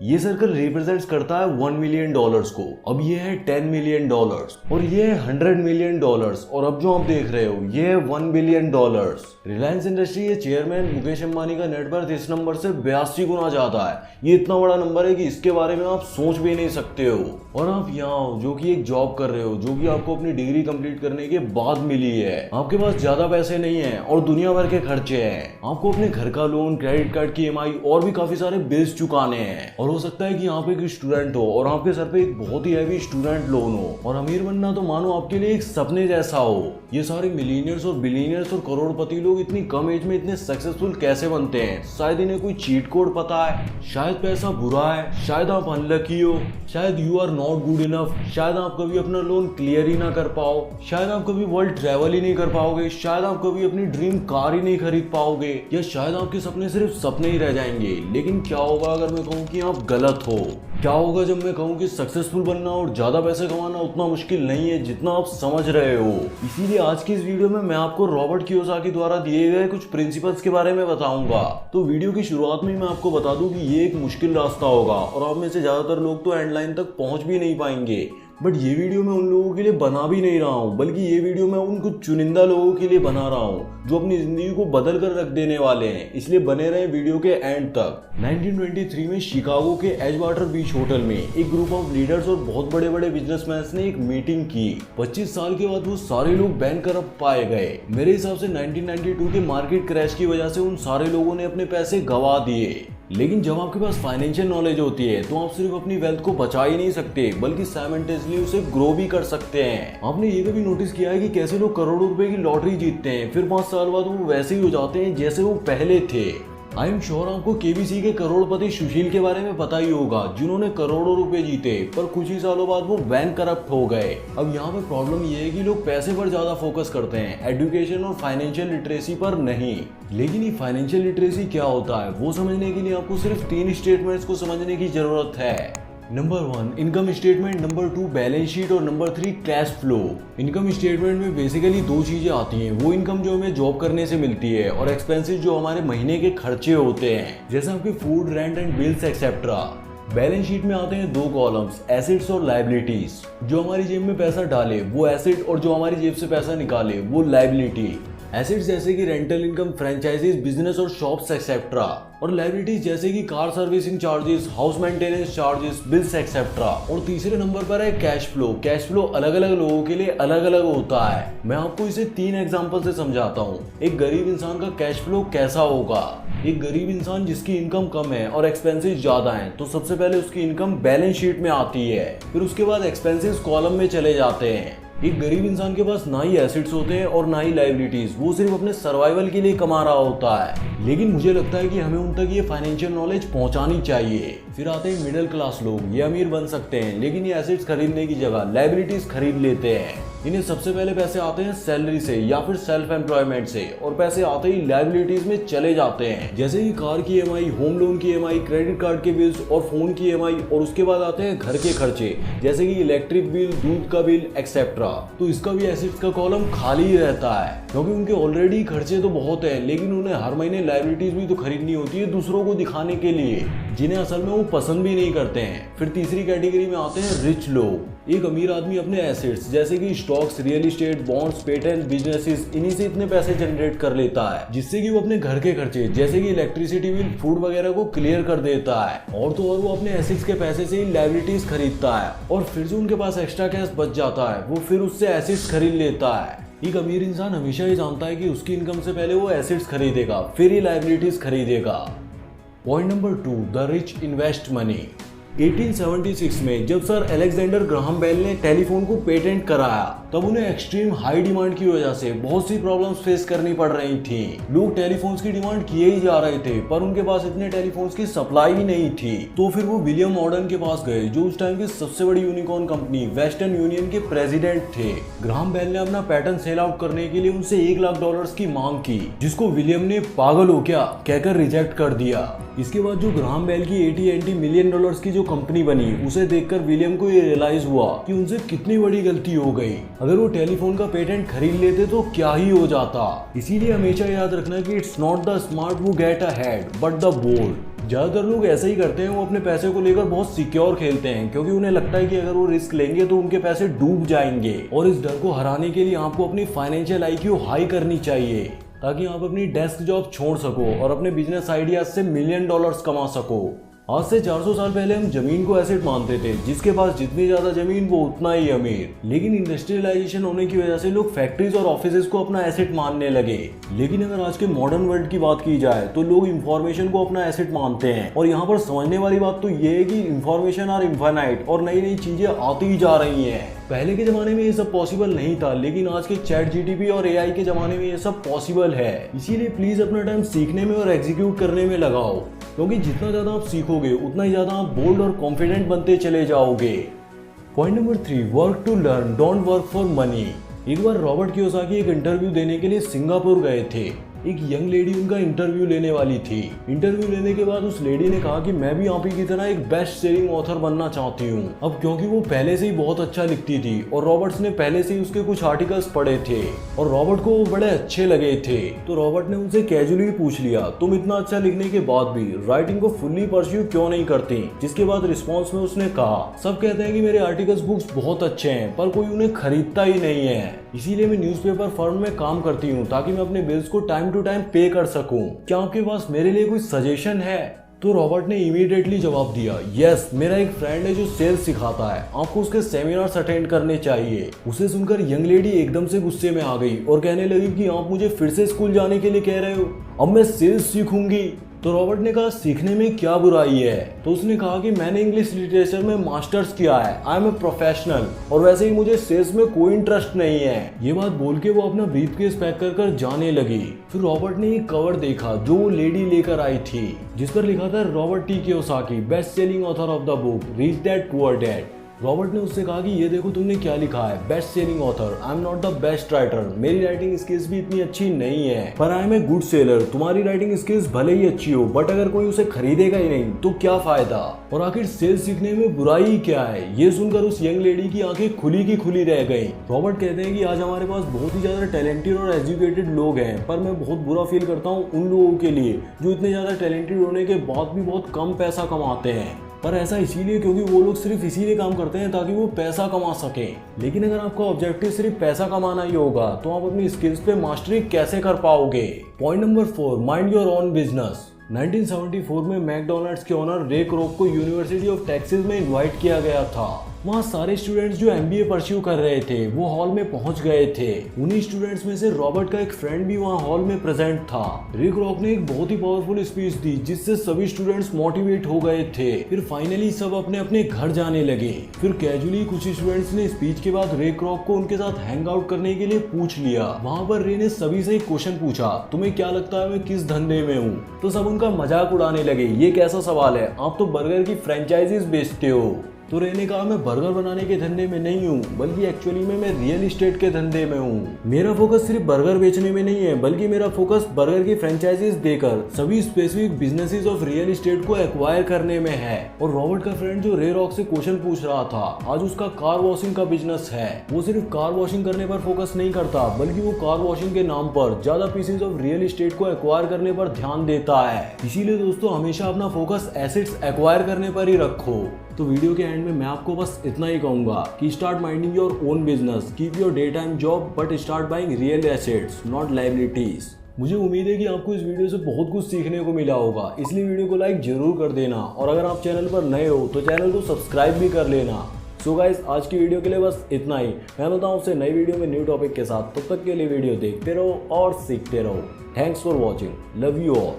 ये circle represents करता है $1 मिलियन को। अब ये है $10 मिलियन और ये है $100 मिलियन और अब जो आप देख रहे हो ये है $1 बिलियन। रिलायंस इंडस्ट्री के चेयरमैन मुकेश अंबानी का नेटवर्थ इस नंबर से 82 गुना ज्यादा है। ये इतना बड़ा नंबर है कि इसके बारे में आप सोच भी नहीं सकते हो। और आप यहाँ हो जो कि एक जॉब कर रहे हो, जो कि आपको अपनी डिग्री कंप्लीट करने के बाद मिली है। आपके पास ज्यादा पैसे नहीं है और दुनिया भर के खर्चे हैं। आपको अपने घर का लोन, क्रेडिट कार्ड की EMI और भी काफी सारे बिल्स चुकाने हैं। और हो सकता है कि आप एक स्टूडेंट हो और आपके सर पे एक बहुत ही हैवी स्टूडेंट लोन हो। और अमीर बनना तो मानो आपके लिए एक सपने जैसा हो। ये सारे मिलीनियर्स और बिलीनियर्स और करोड़पति लोग इतनी कम एज में इतने सक्सेसफुल कैसे बनते हैं? शायद इन्हें कोई चीट कोड पता है, शायद पैसा बुरा है, शायद आप अनलकी हो, शायद you are not good enough, शायद आप कभी अपना लोन क्लियर ही ना कर पाओ, शायद आप कभी वर्ल्ड ट्रैवल ही नहीं कर पाओगे, शायद आप कभी अपनी ड्रीम कार ही नहीं खरीद पाओगे, या शायद आपके सपने सिर्फ सपने ही रह जाएंगे। लेकिन क्या होगा अगर मैं कहूँ कि आप गलत हो? क्या होगा जब मैं कहूँ कि सक्सेसफुल बनना और ज्यादा पैसे कमाना उतना मुश्किल नहीं है जितना आप समझ रहे हो? इसीलिए आज की इस वीडियो में मैं आपको रॉबर्ट कियोसाकी द्वारा दिए गए कुछ प्रिंसिपल्स के बारे में बताऊंगा। तो वीडियो की शुरुआत में मैं आपको बता दूं कि ये एक मुश्किल रास्ता होगा और आप में से ज्यादातर लोग तो एंड लाइन तक पहुंच भी नहीं पाएंगे। बट ये वीडियो मैं उन लोगों के लिए बना भी नहीं रहा हूँ, बल्कि ये वीडियो मैं उन कुछ चुनिंदा लोगों के लिए बना रहा हूँ जो अपनी जिंदगी को बदल कर रख देने वाले हैं। इसलिए बने रहे वीडियो के एंड तक। 1923 में शिकागो के एजवाटर बीच होटल में एक ग्रुप ऑफ लीडर्स और बहुत बड़े बड़े बिजनेसमैन ने एक मीटिंग की। 25 साल के बाद वो सारे लोग बैंक करप्ट पाए गए। मेरे हिसाब से 1992 के मार्केट क्रैश की वजह से उन सारे लोगों ने अपने पैसे गंवा दिए। लेकिन जब आपके पास फाइनेंशियल नॉलेज होती है तो आप सिर्फ अपनी वेल्थ को बचा ही नहीं सकते, बल्कि साइमल्टेनियसली उसे ग्रो भी कर सकते हैं। आपने ये कभी नोटिस किया है कि कैसे लोग करोड़ों रुपए की लॉटरी जीतते हैं, फिर 5 साल बाद वो वैसे ही हो जाते हैं जैसे वो पहले थे? आई एम श्योर आपको KBC के करोड़पति सुशील के बारे में पता ही होगा, जिन्होंने करोड़ों रुपए जीते पर कुछ ही सालों बाद वो बैंक करप्ट हो गए। अब यहाँ पे प्रॉब्लम ये है कि लोग पैसे पर ज्यादा फोकस करते हैं, एजुकेशन और फाइनेंशियल लिटरेसी पर नहीं। लेकिन ये फाइनेंशियल लिटरेसी क्या होता है वो समझने के लिए आपको सिर्फ 3 स्टेटमेंट्स को समझने की जरूरत है। Number 1 income statement, number 2 balance sheet और number 3 cash flow. Income statement में बेसिकली 2 चीजें आती हैं। वो इनकम जो हमें जॉब करने से मिलती है और एक्सपेंसेस जो हमारे महीने के खर्चे होते हैं, जैसे आपके food, rent and bills etcetera. Balance sheet में आते हैं 2 कॉलम्स, एसेट्स और लायबिलिटीज। जो हमारी जेब में पैसा डाले वो एसेट और जो हमारी जेब से पैसा निकाले वो लायबिलिटी। एसेट्स जैसे कि रेंटल इनकम, फ्रेंचाइजीज, बिजनेस और शॉप्स एक्सेट्रा। और लायबिलिटीज जैसे कि car servicing charges, house maintenance charges, bills etcetera. और तीसरे नंबर पर है कैश फ्लो। कैश फ्लो अलग अलग लोगों के लिए अलग अलग होता है। मैं आपको इसे 3 एग्जांपल से समझाता हूँ। एक गरीब इंसान का कैश फ्लो कैसा होगा? एक गरीब इंसान जिसकी इनकम कम है और एक्सपेंसेस ज्यादा हैं, तो सबसे पहले उसकी इनकम बैलेंस शीट में आती है, फिर उसके बाद एक्सपेंसेस कॉलम में चले जाते हैं। एक गरीब इंसान के पास ना ही एसेट्स होते हैं और ना ही लायबिलिटीज, वो सिर्फ अपने सर्वाइवल के लिए कमा रहा होता है। लेकिन मुझे लगता है कि हमें उन तक ये फाइनेंशियल नॉलेज पहुंचानी चाहिए। फिर आते हैं मिडिल क्लास लोग। ये अमीर बन सकते हैं लेकिन ये एसेट्स खरीदने की जगह लायबिलिटीज खरीद लेते हैं। इन्हें सबसे पहले पैसे आते हैं सैलरी से या फिर सेल्फ एम्प्लॉयमेंट से, और पैसे आते ही लायबिलिटीज में चले जाते हैं, जैसे कि कार की EMI, होम लोन की EMI, क्रेडिट कार्ड के बिल्स और फोन की EMI। और उसके बाद आते हैं घर के खर्चे, जैसे कि इलेक्ट्रिक बिल, दूध का बिल एक्सेट्रा। तो इसका भी एसेट्स का कॉलम खाली ही रहता है, क्योंकि उनके ऑलरेडी खर्चे तो बहुत है, लेकिन उन्हें हर महीने लायबिलिटीज भी तो खरीदनी होती है दूसरों को दिखाने के लिए, जिन्हें असल में वो पसंद भी नहीं करते हैं। फिर तीसरी कैटेगरी में आते हैं रिच लोग। एक अमीर आदमी अपने एसेट्स जैसे कि stocks, real estate, bonds, patent, businesses, इन्हीं से इतने पैसे जनरेट कर लेता है जिससे कि वो अपने घर के खर्चे जैसे कि इलेक्ट्रिसिटी बिल, फूड वगैरह को क्लियर कर देता है। और तो और वो अपने एसेट्स के पैसे से ही लायबिलिटीज खरीदता है, और फिर जो उनके पास एक्स्ट्रा कैश बच जाता है वो फिर उससे एसेट्स खरीद लेता है। एक अमीर इंसान हमेशा ही जानता है कि उसकी इनकम से पहले वो एसेट्स खरीदेगा, फिर ही लायबिलिटीज खरीदेगा। Point number 2 the rich invest money. 1876 में जब सर अलेक्जेंडर ग्राहम बेल ने टेलीफोन को पेटेंट कराया, तब उन्हें एक्सट्रीम हाई डिमांड की वजह से बहुत सी प्रॉब्लम्स फेस करनी पड़ रही थी। लोग टेलीफोन्स की डिमांड किए ही जा रहे थे, पर उनके पास इतने टेलीफोन्स की सप्लाई ही नहीं थी। तो फिर वो विलियम मॉर्डन के पास गए, जो उस टाइम की सबसे बड़ी यूनिकॉर्न कंपनी वेस्टर्न यूनियन के प्रेसिडेंट थे। ग्राहम बेल ने अपना पैटेंट सेल आउट करने के लिए उनसे $1 लाख की मांग की, जिसको विलियम ने पागल हो क्या कहकर रिजेक्ट कर दिया। इसके बाद जो ग्राहम बेल की $80 मिलियन की जो कंपनी बनी, उसे देखकर विलियम को ये रियलाइज हुआ कि उनसे कितनी बड़ी गलती हो गई। अगर वो टेलीफोन का पेटेंट खरीद लेते तो क्या ही हो जाता। इसीलिए हमेशा याद रखना कि it's not the smart who get ahead but the bold. ज्यादातर लोग ऐसे ही करते हैं, वो अपने पैसे को लेकर बहुत सिक्योर खेलते हैं क्योंकि उन्हें लगता है कि अगर वो रिस्क लेंगे तो उनके पैसे डूब जाएंगे। और इस डर को हराने के लिए आपको अपनी फाइनेंशियल IQ हाई करनी चाहिए ताकि आप अपनी डेस्क जॉब छोड़ सको और अपने बिजनेस आइडियाज से $1 मिलियन कमा सको। आज से 400 साल पहले हम जमीन को एसेट मानते थे, जिसके पास जितनी ज्यादा जमीन वो उतना ही अमीर। लेकिन इंडस्ट्रियलाइजेशन होने की वजह से लोग फैक्ट्रीज और ऑफिसेज को अपना एसेट मानने लगे। लेकिन अगर आज के मॉडर्न वर्ल्ड की बात की जाए तो लोग इंफॉर्मेशन को अपना एसेट मानते हैं। और यहाँ पर समझने वाली बात तो ये है कि इंफॉर्मेशन आर इनफाइनाइट और नई नई चीजें आती ही जा रही हैं। पहले के जमाने में ये सब पॉसिबल नहीं था, लेकिन आज के चैट GTP और AI के जमाने में ये सब पॉसिबल है। इसीलिए प्लीज अपना टाइम सीखने में और एग्जीक्यूट करने में लगाओ, क्योंकि जितना ज्यादा आप सीखोगे उतना ही ज्यादा आप बोल्ड और कॉन्फिडेंट बनते चले जाओगे। Point number 3, work to learn, don't work for money. एक बार रॉबर्ट कियोसाकी एक इंटरव्यू देने के लिए सिंगापुर गए थे। एक यंग लेडी उनका इंटरव्यू लेने वाली थी। इंटरव्यू लेने के बाद उस लेडी ने कहा कि मैं भी आप ही की तरह एक बेस्ट सेलिंग ऑथर बनना चाहती हूँ। अब क्योंकि वो पहले से ही बहुत अच्छा लिखती थी और रॉबर्ट्स ने पहले से ही उसके कुछ आर्टिकल्स पढ़े थे और रॉबर्ट को वो बड़े अच्छे लगे थे, तो रॉबर्ट ने उनसे कैजुअली पूछ लिया, तुम इतना अच्छा लिखने के बाद भी राइटिंग को फुल्ली परस्यू क्यों नहीं करती? जिसके बाद रिस्पॉन्स में उसने कहा, सब कहते हैं कि मेरे आर्टिकल्स बुक्स बहुत अच्छे हैं पर कोई उन्हें खरीदता ही नहीं है, इसीलिए मैं न्यूज़पेपर फर्म में काम करती हूँ ताकि मैं अपने बिल्स को टाइम टू टाइम पे कर सकूं। क्या आपके पास मेरे लिए कोई सजेशन है? तो रॉबर्ट ने इमीडिएटली जवाब दिया, यस, मेरा एक फ्रेंड है जो सेल्स सिखाता है, आपको उसके सेमिनार्स अटेंड करने चाहिए। उसे सुनकर यंग लेडी एकदम से गुस्से में आ गई और कहने लगी कि आप मुझे फिर से स्कूल जाने के लिए कह रहे हो, अब मैं सेल्स सीखूंगी। तो रॉबर्ट ने कहा, सीखने में क्या बुराई है? तो उसने कहा कि मैंने इंग्लिश लिटरेचर में मास्टर्स किया है, आई एम ए प्रोफेशनल, और वैसे ही मुझे सेल्स में कोई इंटरेस्ट नहीं है। ये बात बोल के वो अपना ब्रीफकेस पैक कर कर जाने लगी। फिर रॉबर्ट ने एक कवर देखा जो वो लेडी लेकर आई थी, जिस पर लिखा था Robert T. Kiyosaki, best selling author of the book rich dad poor dad. Robert ने उससे कहा कि ये देखो तुमने क्या लिखा है, best selling author. I am not the best writer, मेरी राइटिंग स्किल्स भी इतनी अच्छी नहीं है, पर I am a good seller. तुम्हारी राइटिंग स्किल्स भले ही अच्छी हो, बट अगर कोई उसे खरीदेगा ही नहीं तो क्या फायदा? और आखिर सेल्स सीखने में बुराई क्या है? ये सुनकर उस यंग लेडी की आंखें खुली की खुली रह गई। रॉबर्ट कहते हैं कि आज हमारे पास बहुत ही ज्यादा टैलेंटेड और एजुकेटेड लोग हैं, पर मैं बहुत बुरा फील करता हूँ उन लोगों के लिए जो इतने ज्यादा टैलेंटेड होने के बाद भी बहुत कम पैसा कमाते हैं। पर ऐसा इसीलिए क्योंकि वो लोग सिर्फ इसीलिए काम करते हैं ताकि वो पैसा कमा सके। लेकिन अगर आपका ऑब्जेक्टिव सिर्फ पैसा कमाना ही होगा तो आप अपनी स्किल्स पे मास्टरी कैसे कर पाओगे? Point number 4, mind your own business. 1974 में मैकडोनल्ड्स के ओनर रे क्रोक को यूनिवर्सिटी ऑफ टेक्सास में इनवाइट किया गया था। वहाँ सारे स्टूडेंट्स जो MBA परस्यू कर रहे थे वो हॉल में पहुंच गए थे। उन्हीं स्टूडेंट्स में से रॉबर्ट का एक फ्रेंड भी वहाँ हॉल में प्रेजेंट था। रे क्रोक ने एक बहुत ही पावरफुल स्पीच दी जिससे सभी स्टूडेंट्स मोटिवेट हो गए थे। फिर फाइनली सब अपने अपने घर जाने लगे। फिर कैजुअली कुछ स्टूडेंट्स ने स्पीच के बाद रे क्रोक को उनके साथ हैंग आउट करने के लिए पूछ लिया। वहाँ पर रे ने सभी से एक क्वेश्चन पूछा, तुम्हें क्या लगता है मैं किस धंधे में हूँ? तो सब उनका मजाक उड़ाने लगे, ये कैसा सवाल है, आप तो बर्गर की फ्रेंचाइजीज बेचते हो। तो रे ने कहा, मैं बर्गर बनाने के धंधे में नहीं हूँ, बल्कि एक्चुअली में मैं रियल एस्टेट के धंधे में हूँ। मेरा फोकस सिर्फ बर्गर बेचने में नहीं है, बल्कि मेरा फोकस बर्गर की फ्रेंचाइजीज देकर सभी specific businesses of real estate को एक्वायर करने में है। और रॉबर्ट का फ्रेंड जो रे रॉक से क्वेश्चन पूछ रहा था, आज उसका कार वॉशिंग का बिजनेस है। वो सिर्फ कार वॉशिंग करने पर फोकस नहीं करता, बल्कि वो कार वॉशिंग के नाम पर ज्यादा पीसेज ऑफ रियल एस्टेट को एक्वायर करने पर ध्यान देता है। इसीलिए दोस्तों हमेशा अपना फोकस एसेट्स एक्वायर करने पर ही रखो। तो वीडियो के एंड में मैं आपको बस इतना ही कहूंगा कि start minding your own business, keep your day time job, but start buying real assets, not liabilities. मुझे उम्मीद है कि आपको इस वीडियो से बहुत कुछ सीखने को मिला होगा, इसलिए वीडियो को लाइक जरूर कर देना और अगर आप चैनल पर नए हो तो चैनल को सब्सक्राइब भी कर लेना। सो गाइस, आज की वीडियो के लिए बस इतना ही। मैं मिलता हूं आपसे नई वीडियो में न्यू टॉपिक के साथ। तब तक के लिए वीडियो देखते रहो और सीखते रहो। Thanks for watching, love you all.